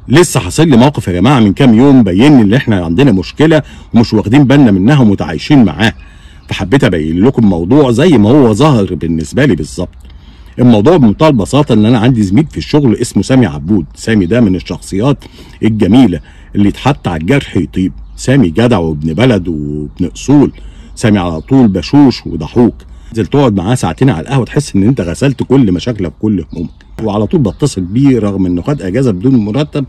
لسه حاصل لي موقف يا جماعه من كام يوم بين لي ان احنا عندنا مشكله ومش واخدين بالنا منها ومتعايشين معاها، فحبيت ابين لكم موضوع زي ما هو ظهر بالنسبه لي بالظبط. الموضوع بمنتهى البساطه ان انا عندي زميل في الشغل اسمه سامي عبود. سامي ده من الشخصيات الجميله اللي يتحط على الجرح يطيب. سامي جدع وابن بلد وابن اصول. سامي على طول بشوش وضحوك، تنزل تقعد معاه ساعتين على القهوه تحس ان انت غسلت كل مشاكلك وكل همومك. وعلى طول بتصل بيه رغم انه خد اجازه بدون مرتب،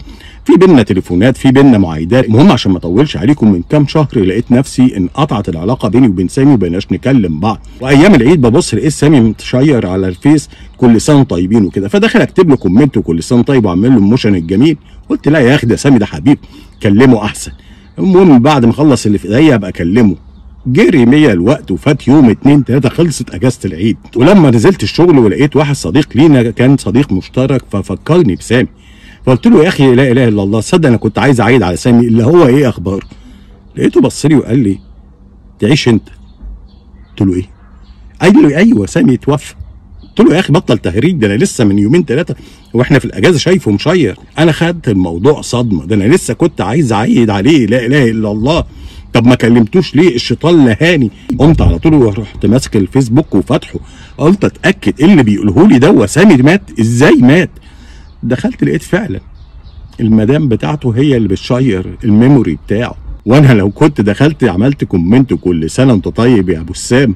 في بينا تليفونات، في بينا معايدات. المهم عشان ما اطولش عليكم، من كام شهر لقيت نفسي انقطعت العلاقه بيني وبين سامي وبقيناش نكلم بعض. وايام العيد ببص لقيت سامي متشير على الفيس كل سنه طيبين وكده، فدخل اكتب له كومنت وكل سنه طيب واعمل له الموشن الجميل. قلت لا يا اخي ده سامي ده حبيب، كلمه احسن. المهم بعد ما اخلص اللي في ايديا ابقى اكلمه. جري بيا الوقت وفات يوم 2 3 خلصت اجازه العيد. ولما نزلت الشغل ولقيت واحد صديق لينا كان صديق مشترك ففكرني بسامي، فقلت له يا اخي لا اله الا الله، صدق انا كنت عايز اعيد على سامي اللي هو ايه اخباره. لقيته بص لي وقال لي تعيش انت. قلت له ايه؟ قال لي ايوه سامي اتوفى. قلت له يا اخي بطل تهريج، ده انا لسه من يومين 3 واحنا في الاجازه شايفه مشير. انا خدت الموضوع صدمه، ده انا لسه كنت عايز اعيد عليه لا اله الا الله. طب ما كلمتوش ليه؟ الشيطان لهاني. قمت على طول ورحت ماسك الفيسبوك وفاتحه، قلت اتاكد ايه اللي بيقوله لي ده، سامي مات ازاي مات. دخلت لقيت فعلا المدام بتاعته هي اللي بتشير الميموري بتاعه. وانا لو كنت دخلت عملت كومنت كل سنه انت طيب يا ابو السام،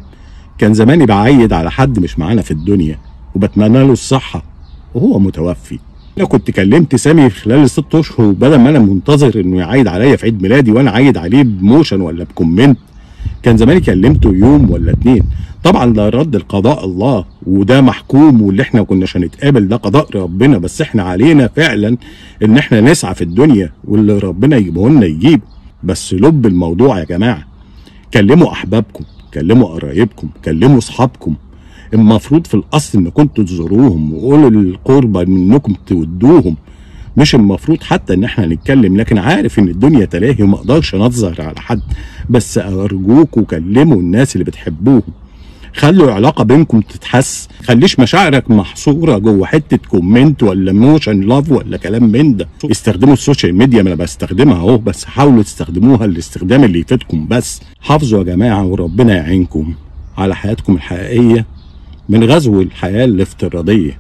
كان زماني بعيد على حد مش معانا في الدنيا وبتمنى له الصحه وهو متوفي. انا كنت كلمت سامي في خلال ال6 اشهر، بدل ما انا منتظر انه يعيد عليا في عيد ميلادي وانا عايد عليه بموشن ولا بكومنت، كان زماني كلمته يوم ولا 2. طبعا ده رد القضاء الله وده محكوم، واللي احنا كناش هنتقابل ده قضاء ربنا، بس احنا علينا فعلا ان احنا نسعى في الدنيا واللي ربنا يجيبه لنا يجيب. بس لب الموضوع يا جماعه، كلموا احبابكم، كلموا قرايبكم، كلموا اصحابكم. المفروض في الاصل ان كنتوا تزوروهم وقولوا القربى منكم تودوهم، مش المفروض حتى ان احنا نتكلم. لكن عارف ان الدنيا تلاهي وما اقدرش انظر على حد، بس ارجوكوا كلموا الناس اللي بتحبوهم، خلوا العلاقه بينكم تتحس، خليش مشاعرك محصوره جوه حته كومنت ولا موشن لاف ولا كلام من ده. استخدموا السوشيال ميديا، ما انا بستخدمها اهو، بس حاولوا تستخدموها الاستخدام اللي يفيدكم بس. حافظوا يا جماعه وربنا يعينكم على حياتكم الحقيقيه من غزو الحياه الافتراضيه.